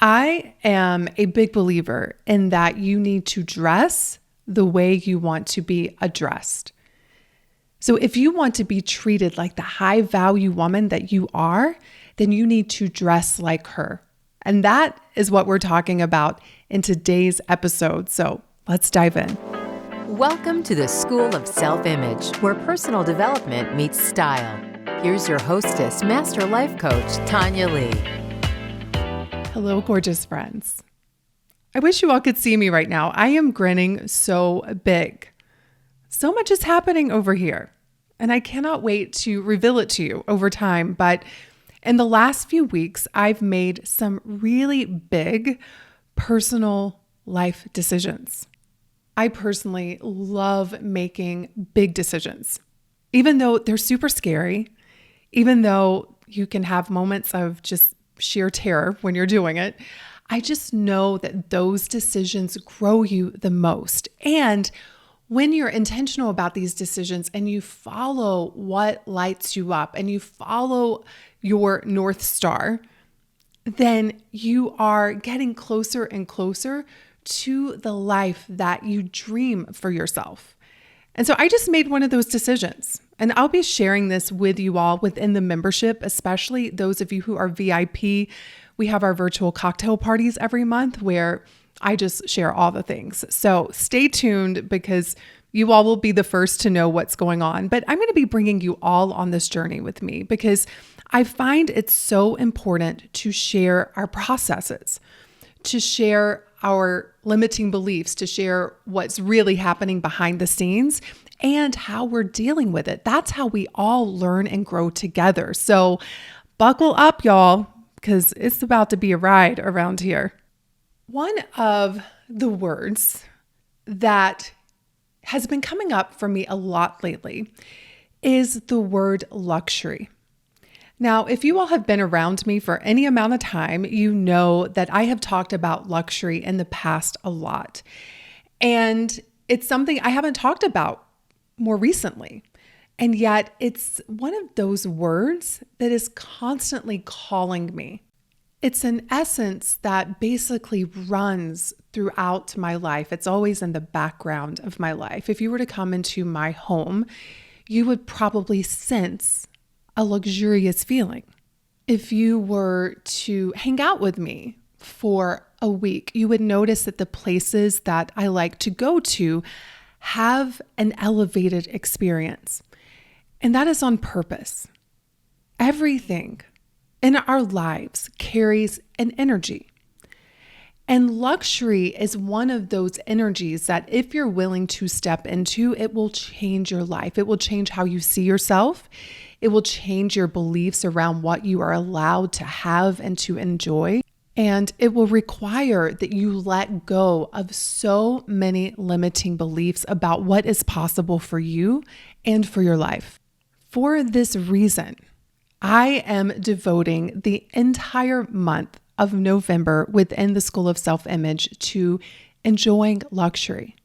I am a big believer in that you need to dress the way you want to be addressed. So if you want to be treated like the high value woman that you are, then you need to dress like her. And that is what we're talking about in today's episode. So let's dive in. Welcome to the School of Self-Image, where personal development meets style. Here's your hostess, Master Life Coach, Tonya Leigh. Hello, gorgeous friends. I wish you all could see me right now. I am grinning so big. So much is happening over here, and I cannot wait to reveal it to you over time. But in the last few weeks, I've made some really big personal life decisions. I personally love making big decisions, even though they're super scary, even though you can have moments of just sheer terror when you're doing it. I just know that those decisions grow you the most. And when you're intentional about these decisions and you follow what lights you up and you follow your North Star, then you are getting closer and closer to the life that you dream for yourself. And so I just made one of those decisions, and I'll be sharing this with you all within the membership, especially those of you who are VIP. We have our virtual cocktail parties every month where I just share all the things. So stay tuned because you all will be the first to know what's going on. But I'm going to be bringing you all on this journey with me because I find it's so important to share our processes, to share our limiting beliefs, to share what's really happening behind the scenes and how we're dealing with it. That's how we all learn and grow together. So buckle up, y'all, because it's about to be a ride around here. One of the words that has been coming up for me a lot lately is the word luxury. Now, if you all have been around me for any amount of time, you know that I have talked about luxury in the past a lot. And it's something I haven't talked about more recently. And yet it's one of those words that is constantly calling me. It's an essence that basically runs throughout my life. It's always in the background of my life. If you were to come into my home, you would probably sense a luxurious feeling. If you were to hang out with me for a week, you would notice that the places that I like to go to have an elevated experience. And that is on purpose. Everything in our lives carries an energy. And luxury is one of those energies that if you're willing to step into, it will change your life. It will change how you see yourself. It will change your beliefs around what you are allowed to have and to enjoy. And it will require that you let go of so many limiting beliefs about what is possible for you and for your life. For this reason, I am devoting the entire month of November within the School of Self-Image to enjoying luxury.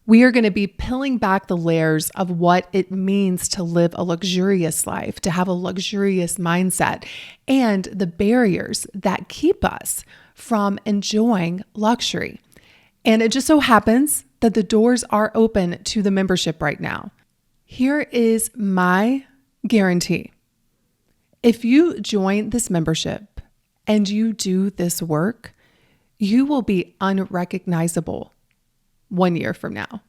We are going to be peeling back the layers of what it means to live a luxurious life, to have a luxurious mindset, and the barriers that keep us from enjoying luxury. And it just so happens that the doors are open to the membership right now. Here is my guarantee. If you join this membership and you do this work, you will be unrecognizable 1 year from now.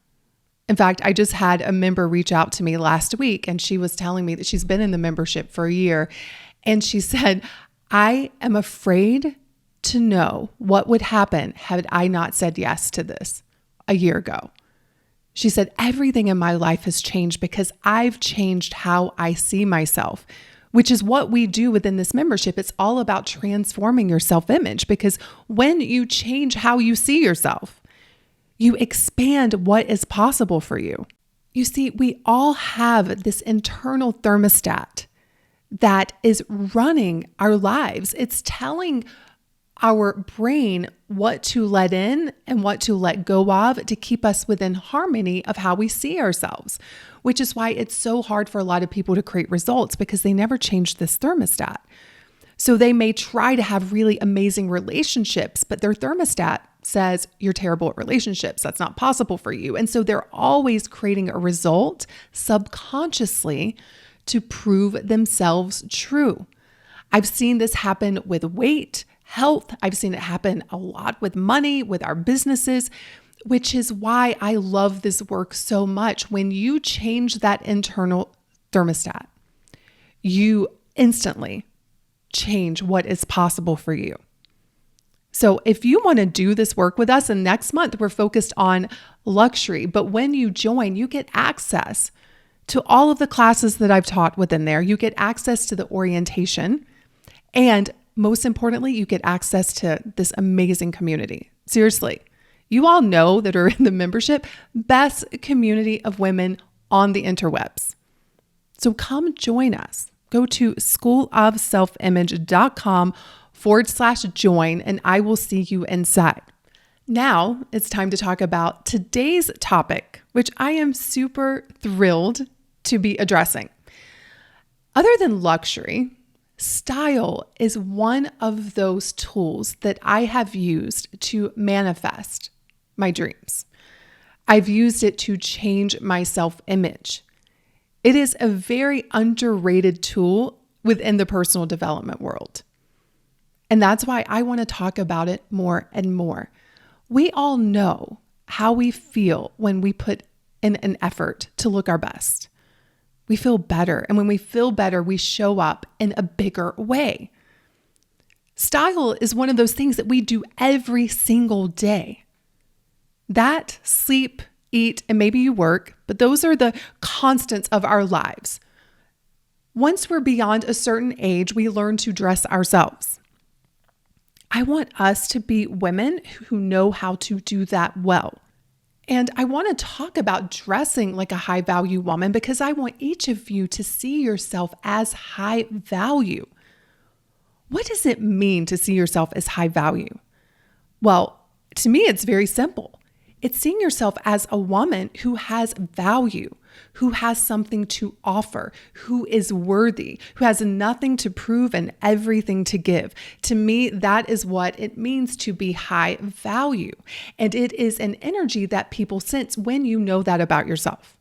In fact, I just had a member reach out to me last week and she was telling me that she's been in the membership for a year. And she said, I am afraid to know what would happen had I not said yes to this a year ago. She said, everything in my life has changed because I've changed how I see myself, which is what we do within this membership. It's all about transforming your self-image because when you change how you see yourself, you expand what is possible for you. You see, we all have this internal thermostat that is running our lives. It's telling our brain what to let in and what to let go of to keep us within harmony of how we see ourselves, which is why it's so hard for a lot of people to create results because they never change this thermostat. So they may try to have really amazing relationships, but their thermostat says you're terrible at relationships. That's not possible for you. And so they're always creating a result subconsciously to prove themselves true. I've seen this happen with weight, health. I've seen it happen a lot with money, with our businesses, which is why I love this work so much. When you change that internal thermostat, you instantly change what is possible for you. So if you want to do this work with us, and next month we're focused on luxury, but when you join, you get access to all of the classes that I've taught within there. You get access to the orientation, and most importantly, you get access to this amazing community. Seriously, you all know that are in the membership, best community of women on the interwebs. So come join us. Go to schoolofselfimage.com/join, and I will see you inside. Now it's time to talk about today's topic, which I am super thrilled to be addressing. Other than luxury, style is one of those tools that I have used to manifest my dreams. I've used it to change my self-image. It is a very underrated tool within the personal development world. And that's why I want to talk about it more and more. We all know how we feel when we put in an effort to look our best. We feel better. And when we feel better, we show up in a bigger way. Style is one of those things that we do every single day. That, sleep, eat, and maybe you work, but those are the constants of our lives. Once we're beyond a certain age, we learn to dress ourselves. I want us to be women who know how to do that well. And I want to talk about dressing like a high value woman because I want each of you to see yourself as high value. What does it mean to see yourself as high value? Well, to me, it's very simple. It's seeing yourself as a woman who has value, who has something to offer, who is worthy, who has nothing to prove and everything to give. To me, that is what it means to be high value. And it is an energy that people sense when you know that about yourself.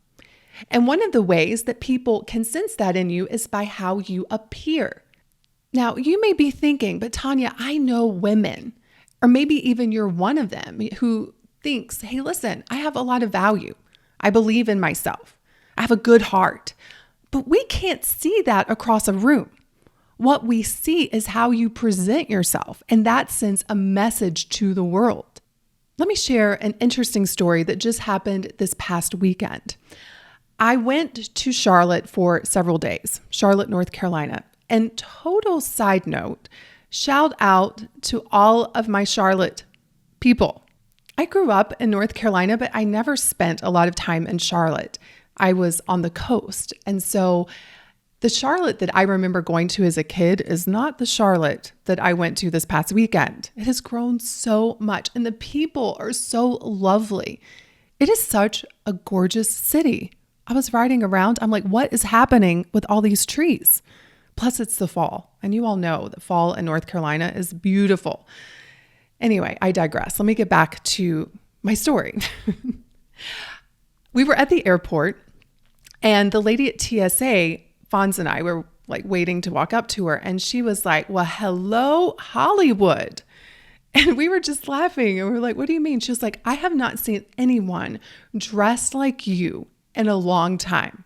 And one of the ways that people can sense that in you is by how you appear. Now, you may be thinking, but Tonya, I know women, or maybe even you're one of them who thinks, hey, listen, I have a lot of value. I believe in myself. I have a good heart. But we can't see that across a room. What we see is how you present yourself, and that sends a message to the world. Let me share an interesting story that just happened this past weekend. I went to Charlotte for several days, Charlotte, North Carolina. And total side note, shout out to all of my Charlotte people. I grew up in North Carolina, but I never spent a lot of time in Charlotte. I was on the coast. And so the Charlotte that I remember going to as a kid is not the Charlotte that I went to this past weekend. It has grown so much, and the people are so lovely. It is such a gorgeous city. I was riding around. I'm like, what is happening with all these trees? Plus, it's the fall. And you all know that fall in North Carolina is beautiful. Anyway, I digress. Let me get back to my story. We were at the airport, and the lady at TSA, Fonz and I were like waiting to walk up to her, and she was like, well, hello, Hollywood. And we were just laughing, and we were like, what do you mean? She was like, I have not seen anyone dressed like you in a long time.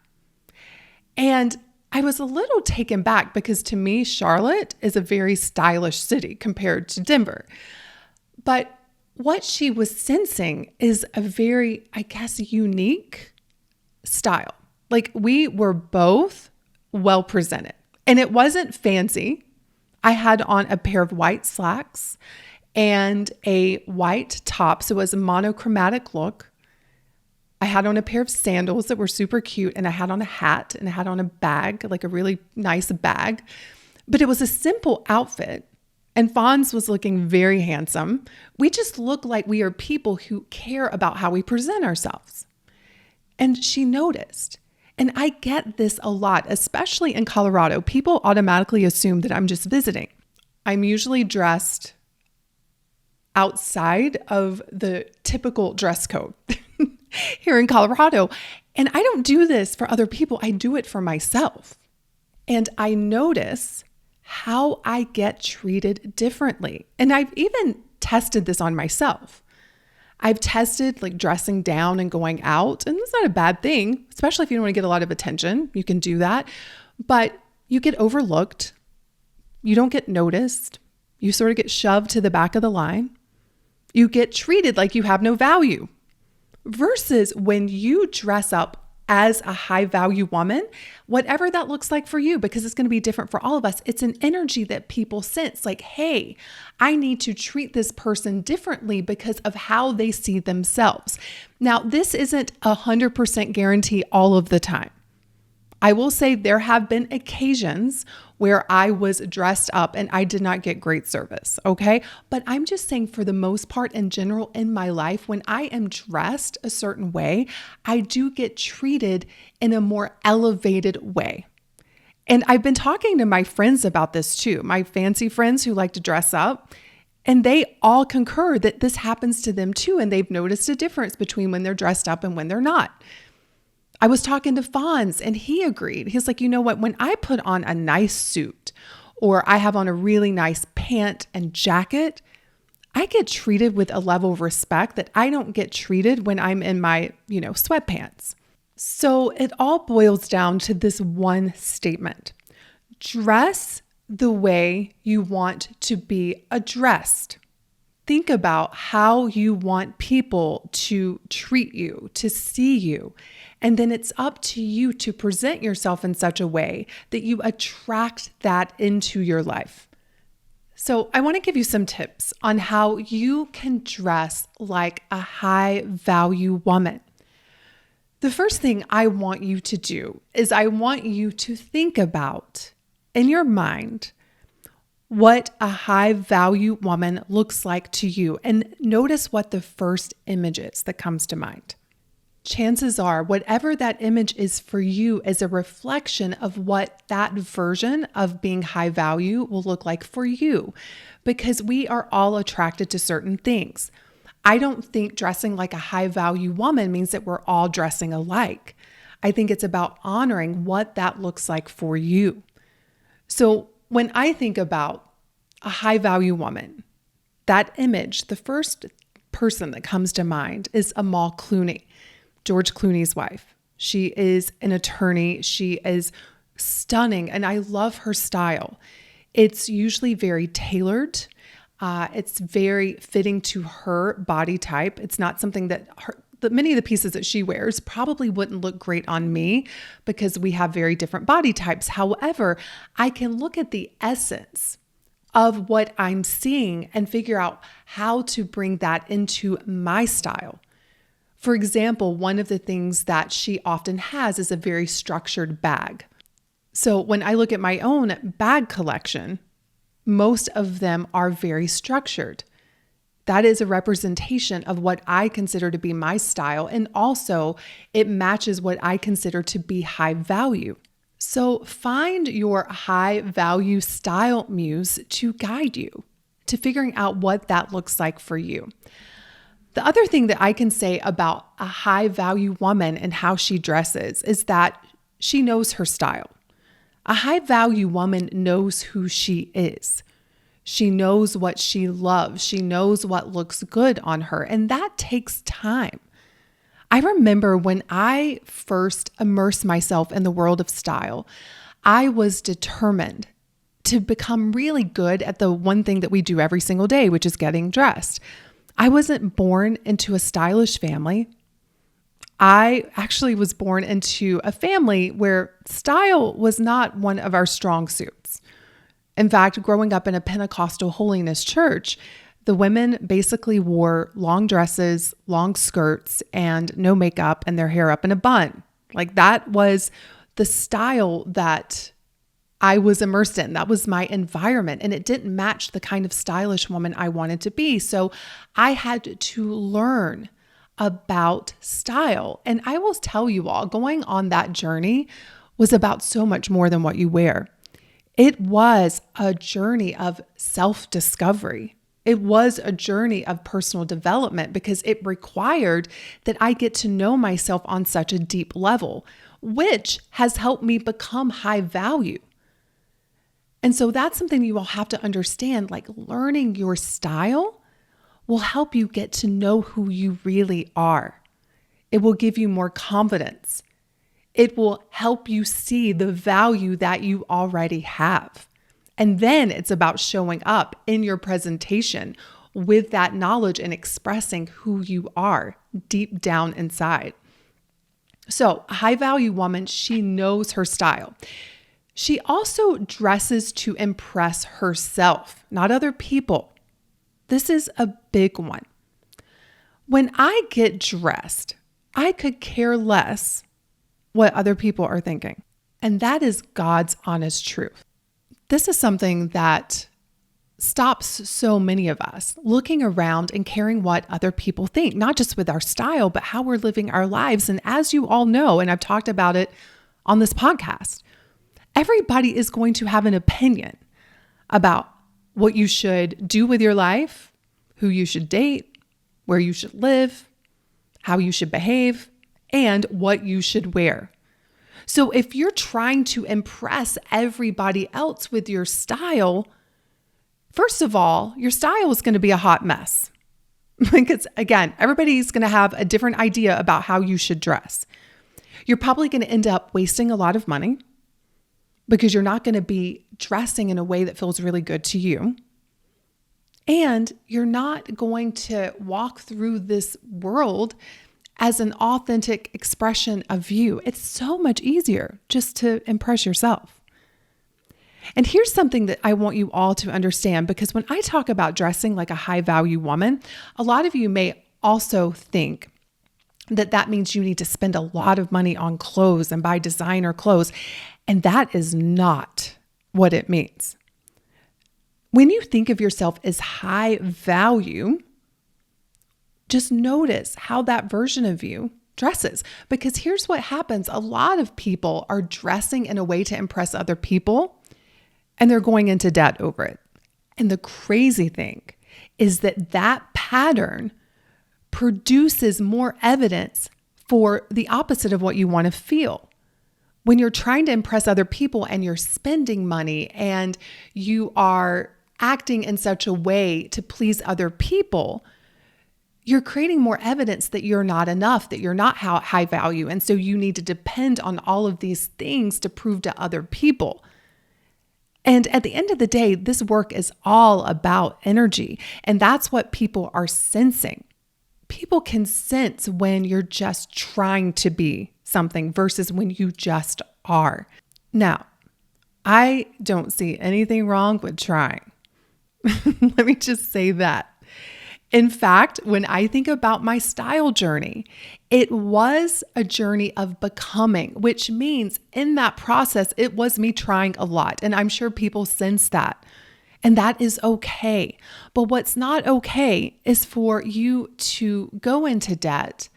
And I was a little taken back because to me, Charlotte is a very stylish city compared to Denver. But what she was sensing is a very, I guess, unique style. Like we were both well presented, and it wasn't fancy. I had on a pair of white slacks and a white top. So it was a monochromatic look. I had on a pair of sandals that were super cute, and I had on a hat, and I had on a bag, like a really nice bag. But it was a simple outfit. And Fonz was looking very handsome. We just look like we are people who care about how we present ourselves. And she noticed. And I get this a lot, especially in Colorado. People automatically assume that I'm just visiting. I'm usually dressed outside of the typical dress code here in Colorado. And I don't do this for other people. I do it for myself. And I notice how I get treated differently. And I've even tested this on myself. I've tested like dressing down and going out, and it's not a bad thing, especially if you don't want to get a lot of attention. You can do that, but you get overlooked. You don't get noticed. You sort of get shoved to the back of the line. You get treated like you have no value. Versus when you dress up as a high value woman, whatever that looks like for you, because it's going to be different for all of us. It's an energy that people sense like, hey, I need to treat this person differently because of how they see themselves. Now, this isn't 100% guarantee all of the time. I will say there have been occasions where I was dressed up and I did not get great service, okay? But I'm just saying for the most part in general in my life, when I am dressed a certain way, I do get treated in a more elevated way. And I've been talking to my friends about this too, my fancy friends who like to dress up, and they all concur that this happens to them too, and they've noticed a difference between when they're dressed up and when they're not. I was talking to Fonz and he agreed. He's like, you know what? When I put on a nice suit or I have on a really nice pant and jacket, I get treated with a level of respect that I don't get treated when I'm in my, sweatpants. So it all boils down to this one statement. Dress the way you want to be addressed. Think about how you want people to treat you, to see you. And then it's up to you to present yourself in such a way that you attract that into your life. So I want to give you some tips on how you can dress like a high value woman. The first thing I want you to do is I want you to think about in your mind what a high value woman looks like to you, and notice what the first image is that comes to mind. Chances are whatever that image is for you is a reflection of what that version of being high value will look like for you, because we are all attracted to certain things. I don't think dressing like a high value woman means that we're all dressing alike. I think it's about honoring what that looks like for you. So when I think about a high value woman, that image, the first person that comes to mind is Amal Clooney, George Clooney's wife. She is an attorney. She is stunning, and I love her style. It's usually very tailored. It's very fitting to her body type. It's not something that many of the pieces that she wears probably wouldn't look great on me because we have very different body types. However, I can look at the essence of what I'm seeing and figure out how to bring that into my style. For example, one of the things that she often has is a very structured bag. So when I look at my own bag collection, most of them are very structured. That is a representation of what I consider to be my style, and also it matches what I consider to be high value. So find your high value style muse to guide you to figuring out what that looks like for you. The other thing that I can say about a high value woman and how she dresses is that she knows her style. A high value woman knows who she is. She knows what she loves. She knows what looks good on her, and that takes time. I remember when I first immersed myself in the world of style, I was determined to become really good at the one thing that we do every single day, which is getting dressed. I wasn't born into a stylish family. I actually was born into a family where style was not one of our strong suits. In fact, growing up in a Pentecostal holiness church, the women basically wore long dresses, long skirts, and no makeup, and their hair up in a bun. Like that was the style that I was immersed in. That was my environment, and it didn't match the kind of stylish woman I wanted to be. So I had to learn about style. And I will tell you all, going on that journey was about so much more than what you wear. It was a journey of self-discovery. It was a journey of personal development because it required that I get to know myself on such a deep level, which has helped me become high value. And so that's something you all have to understand, like learning your style will help you get to know who you really are. It will give you more confidence. It will help you see the value that you already have. And then it's about showing up in your presentation with that knowledge and expressing who you are deep down inside. So, a high value woman, she knows her style. She also dresses to impress herself, not other people. This is a big one. When I get dressed, I could care less what other people are thinking. And that is God's honest truth. This is something that stops so many of us looking around and caring what other people think, not just with our style, but how we're living our lives. And as you all know, and I've talked about it on this podcast, everybody is going to have an opinion about what you should do with your life, who you should date, where you should live, how you should behave, and what you should wear. So if you're trying to impress everybody else with your style, first of all, your style is going to be a hot mess. Because again, everybody's going to have a different idea about how you should dress. You're probably going to end up wasting a lot of money because you're not going to be dressing in a way that feels really good to you. And you're not going to walk through this world as an authentic expression of you. It's so much easier just to impress yourself. And here's something that I want you all to understand, because when I talk about dressing like a high value woman, a lot of you may also think that that means you need to spend a lot of money on clothes and buy designer clothes. And that is not what it means. When you think of yourself as high value, just notice how that version of you dresses. Because here's what happens. A lot of people are dressing in a way to impress other people, and they're going into debt over it. And the crazy thing is that that pattern produces more evidence for the opposite of what you want to feel. When you're trying to impress other people and you're spending money and you are acting in such a way to please other people, you're creating more evidence that you're not enough, that you're not high value. And so you need to depend on all of these things to prove to other people. And at the end of the day, this work is all about energy. And that's what people are sensing. People can sense when you're just trying to be something versus when you just are. Now, I don't see anything wrong with trying. Let me just say that. In fact, when I think about my style journey, it was a journey of becoming, which means in that process, it was me trying a lot. And I'm sure people sense that. And that is okay. But what's not okay is for you to go into debt,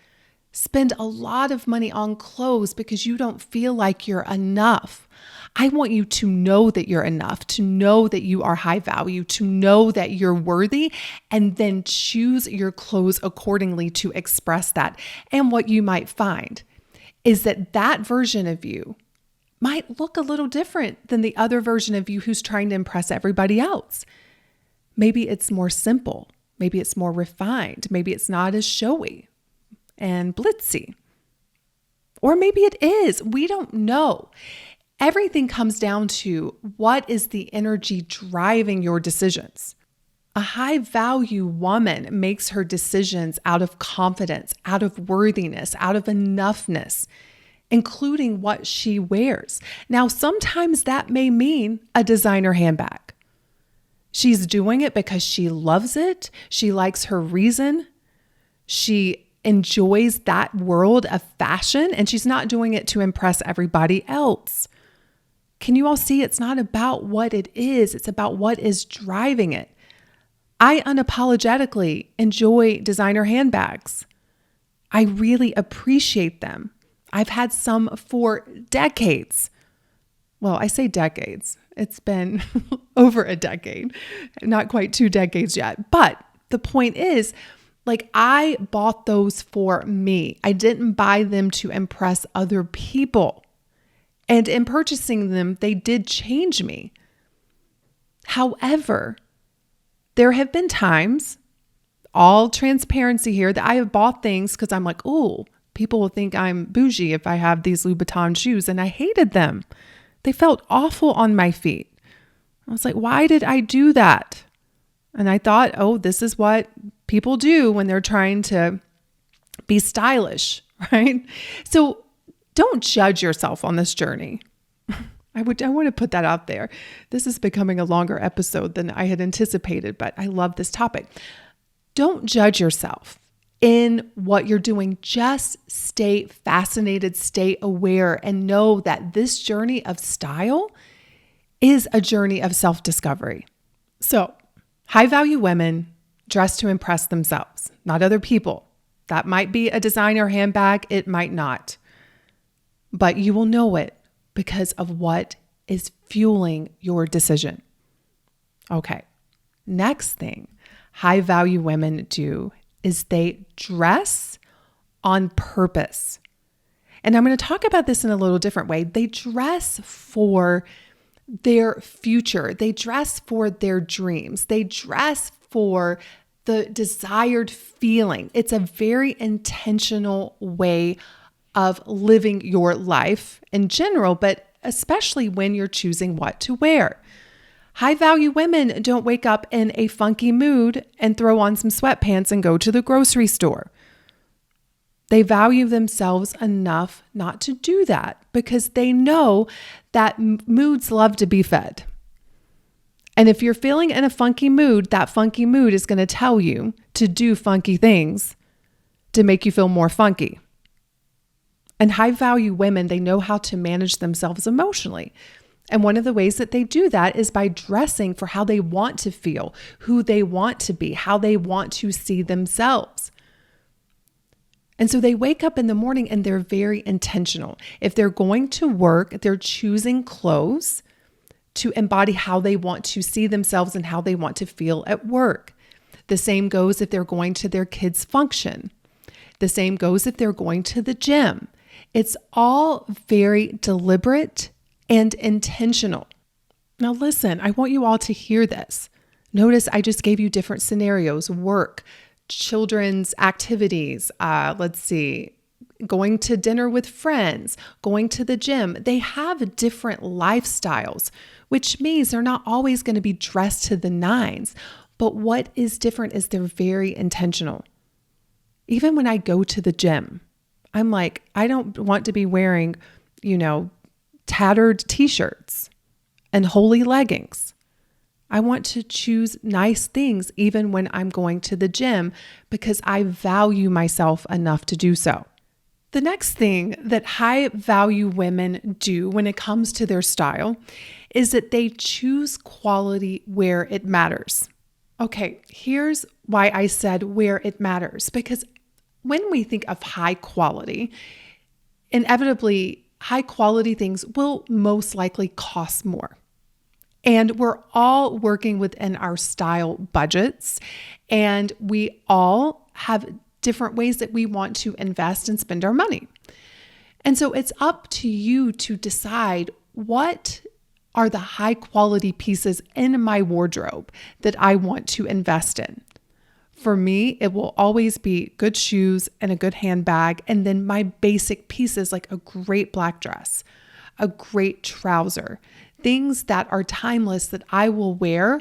spend a lot of money on clothes because you don't feel like you're enough. I want you to know that you're enough, to know that you are high value, to know that you're worthy, and then choose your clothes accordingly to express that. And what you might find is that that version of you might look a little different than the other version of you who's trying to impress everybody else. Maybe it's more simple. Maybe it's more refined. Maybe it's not as showy and blitzy. Or maybe it is. We don't know. Everything comes down to what is the energy driving your decisions. A high value woman makes her decisions out of confidence, out of worthiness, out of enoughness, including what she wears. Now, sometimes that may mean a designer handbag. She's doing it because she loves it. She likes her reason. She enjoys that world of fashion, and she's not doing it to impress everybody else. Can you all see it's not about what it is, it's about what is driving it. I unapologetically enjoy designer handbags. I really appreciate them. I've had some for decades. Well, I say decades. It's been over a decade, not quite 2 decades yet. But the point is, like, I bought those for me. I didn't buy them to impress other people. And in purchasing them, they did change me. However, there have been times, all transparency here, that I have bought things because I'm like, oh, people will think I'm bougie if I have these Louboutin shoes. And I hated them. They felt awful on my feet. I was like, why did I do that? And I thought, oh, this is what people do when they're trying to be stylish, right? So don't judge yourself on this journey. I want to put that out there. This is becoming a longer episode than I had anticipated, but I love this topic. Don't judge yourself in what you're doing. Just stay fascinated, stay aware, and know that this journey of style is a journey of self-discovery. So, high-value women dress to impress themselves, not other people. That might be a designer handbag. It might not. But you will know it because of what is fueling your decision. Okay. Next thing high-value women do is they dress on purpose. And I'm going to talk about this in a little different way. They dress for their future. They dress for their dreams. They dress for the desired feeling. It's a very intentional way of living your life in general, but especially when you're choosing what to wear. High-value women don't wake up in a funky mood and throw on some sweatpants and go to the grocery store. They value themselves enough not to do that because they know that moods love to be fed. And if you're feeling in a funky mood, that funky mood is going to tell you to do funky things to make you feel more funky. And high-value women, they know how to manage themselves emotionally. And one of the ways that they do that is by dressing for how they want to feel, who they want to be, how they want to see themselves. And so they wake up in the morning and they're very intentional. If they're going to work, they're choosing clothes to embody how they want to see themselves and how they want to feel at work. The same goes if they're going to their kids' function. The same goes if they're going to the gym. It's all very deliberate and intentional. Now listen, I want you all to hear this. Notice I just gave you different scenarios: work, children's activities, going to dinner with friends, going to the gym. They have different lifestyles, which means they're not always going to be dressed to the nines. But what is different is they're very intentional. Even when I go to the gym, I'm like, I don't want to be wearing, tattered t-shirts and holey leggings. I want to choose nice things even when I'm going to the gym because I value myself enough to do so. The next thing that high value women do when it comes to their style is that they choose quality where it matters. Okay, here's why I said where it matters, because when we think of high quality, inevitably high quality things will most likely cost more. And we're all working within our style budgets, and we all have different ways that we want to invest and spend our money. And so it's up to you to decide what are the high quality pieces in my wardrobe that I want to invest in. For me, it will always be good shoes and a good handbag, and then my basic pieces like a great black dress, a great trouser, things that are timeless that I will wear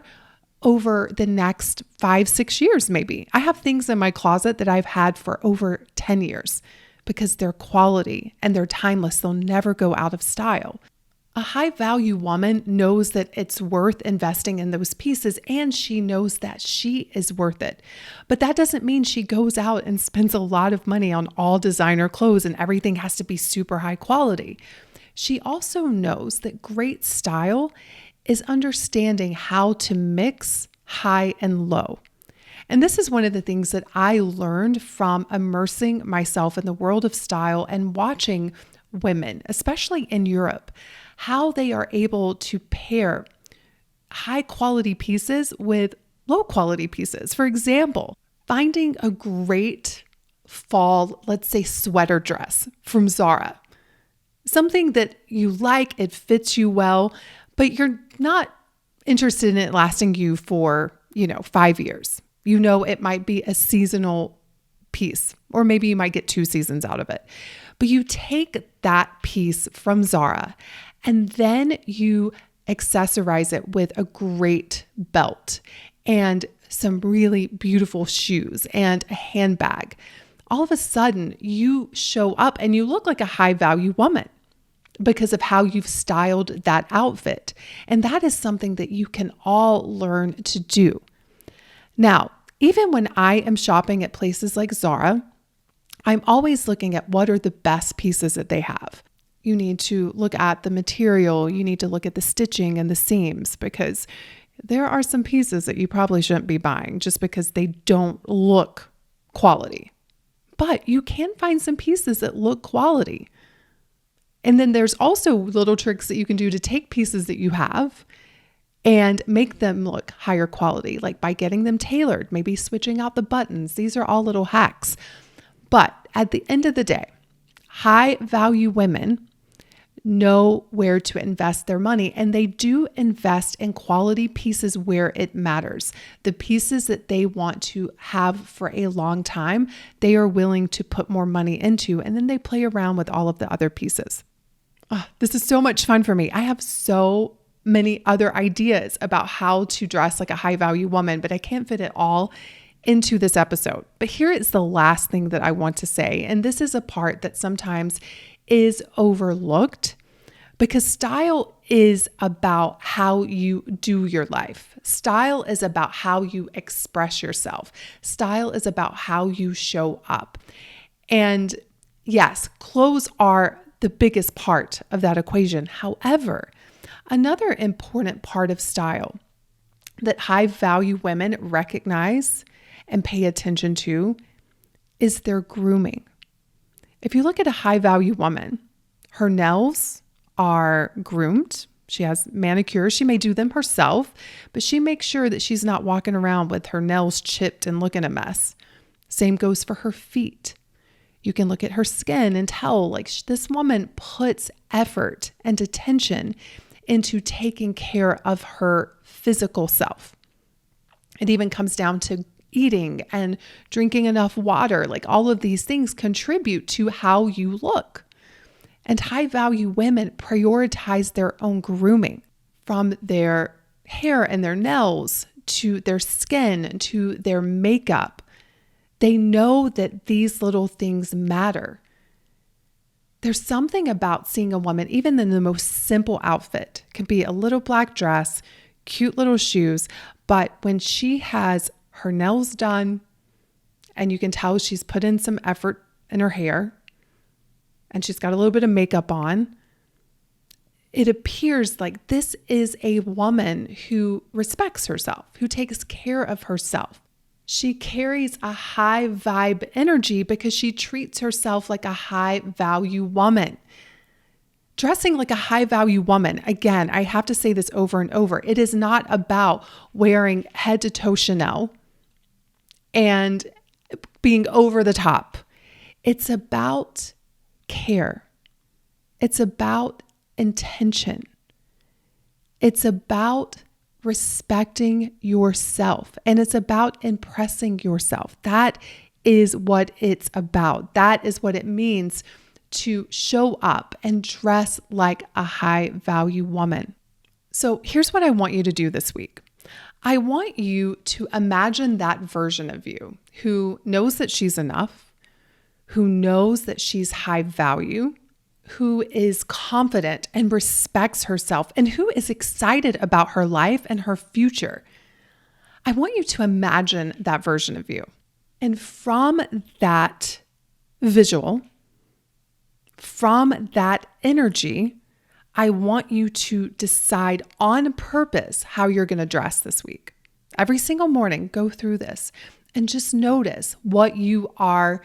over the next 5-6 years maybe. I have things in my closet that I've had for over 10 years because they're quality and they're timeless. They'll never go out of style. A high value woman knows that it's worth investing in those pieces, and she knows that she is worth it. But that doesn't mean she goes out and spends a lot of money on all designer clothes and everything has to be super high quality. She also knows that great style is understanding how to mix high and low. And this is one of the things that I learned from immersing myself in the world of style and watching women, especially in Europe, how they are able to pair high quality pieces with low quality pieces. For example, finding a great fall, let's say sweater dress from Zara, something that you like, it fits you well, but you're not interested in it lasting you for, 5 years. It might be a seasonal piece, or maybe you might get 2 seasons out of it. But you take that piece from Zara and then you accessorize it with a great belt and some really beautiful shoes and a handbag. All of a sudden, you show up and you look like a high value woman because of how you've styled that outfit. And that is something that you can all learn to do. Now, even when I am shopping at places like Zara, I'm always looking at what are the best pieces that they have. You need to look at the material. You need to look at the stitching and the seams, because there are some pieces that you probably shouldn't be buying just because they don't look quality. But you can find some pieces that look quality. And then there's also little tricks that you can do to take pieces that you have and make them look higher quality, like by getting them tailored, maybe switching out the buttons. These are all little hacks. But at the end of the day, high value women know where to invest their money, and they do invest in quality pieces where it matters. The pieces that they want to have for a long time, they are willing to put more money into, and then they play around with all of the other pieces. Oh, this is so much fun for me. I have so many other ideas about how to dress like a high value woman, but I can't fit it all into this episode. But here is the last thing that I want to say. And this is a part that sometimes is overlooked, because style is about how you do your life. Style is about how you express yourself. Style is about how you show up. And yes, clothes are the biggest part of that equation. However, another important part of style that high value women recognize and pay attention to is their grooming. If you look at a high value woman, her nails are groomed. She has manicures. She may do them herself, but she makes sure that she's not walking around with her nails chipped and looking a mess. Same goes for her feet. You can look at her skin and tell, like, this woman puts effort and attention into taking care of her physical self. It even comes down to eating and drinking enough water. Like, all of these things contribute to how you look. And high value women prioritize their own grooming, from their hair and their nails to their skin to their makeup. They know that these little things matter. There's something about seeing a woman, even in the most simple outfit, it can be a little black dress, cute little shoes, but when she has her nails done and you can tell she's put in some effort in her hair and she's got a little bit of makeup on, it appears like this is a woman who respects herself, who takes care of herself. She carries a high vibe energy because she treats herself like a high value woman. Dressing like a high value woman, again, I have to say this over and over. It is not about wearing head to toe Chanel and being over the top. It's about care. It's about intention. It's about respecting yourself, and it's about impressing yourself. That is what it's about. That is what it means to show up and dress like a high value woman. So here's what I want you to do this week. I want you to imagine that version of you who knows that she's enough, who knows that she's high value, who is confident and respects herself, and who is excited about her life and her future. I want you to imagine that version of you. And from that visual, from that energy, I want you to decide on purpose how you're going to dress this week. Every single morning, go through this and just notice what you are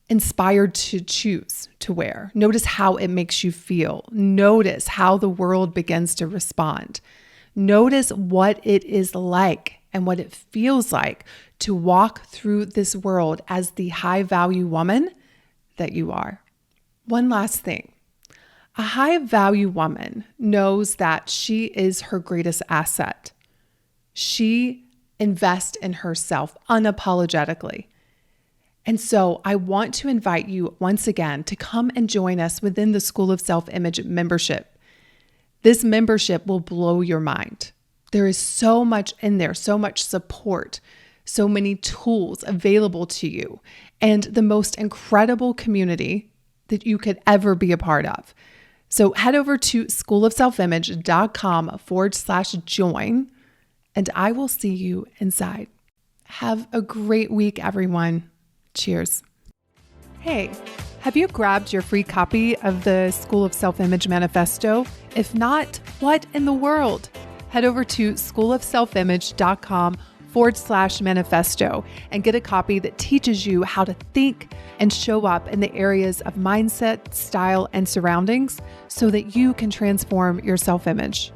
inspired to choose to wear. Notice how it makes you feel. Notice how the world begins to respond. Notice what it is like and what it feels like to walk through this world as the high value woman that you are. One last thing. A high value woman knows that she is her greatest asset. She invests in herself unapologetically. And so I want to invite you once again to come and join us within the School of Self-Image membership. This membership will blow your mind. There is so much in there, so much support, so many tools available to you, and the most incredible community that you could ever be a part of. So head over to schoolofselfimage.com/join, and I will see you inside. Have a great week, everyone. Cheers. Hey, have you grabbed your free copy of the School of Self-Image Manifesto? If not, what in the world? Head over to schoolofselfimage.com/manifesto and get a copy that teaches you how to think and show up in the areas of mindset, style, and surroundings so that you can transform your self-image.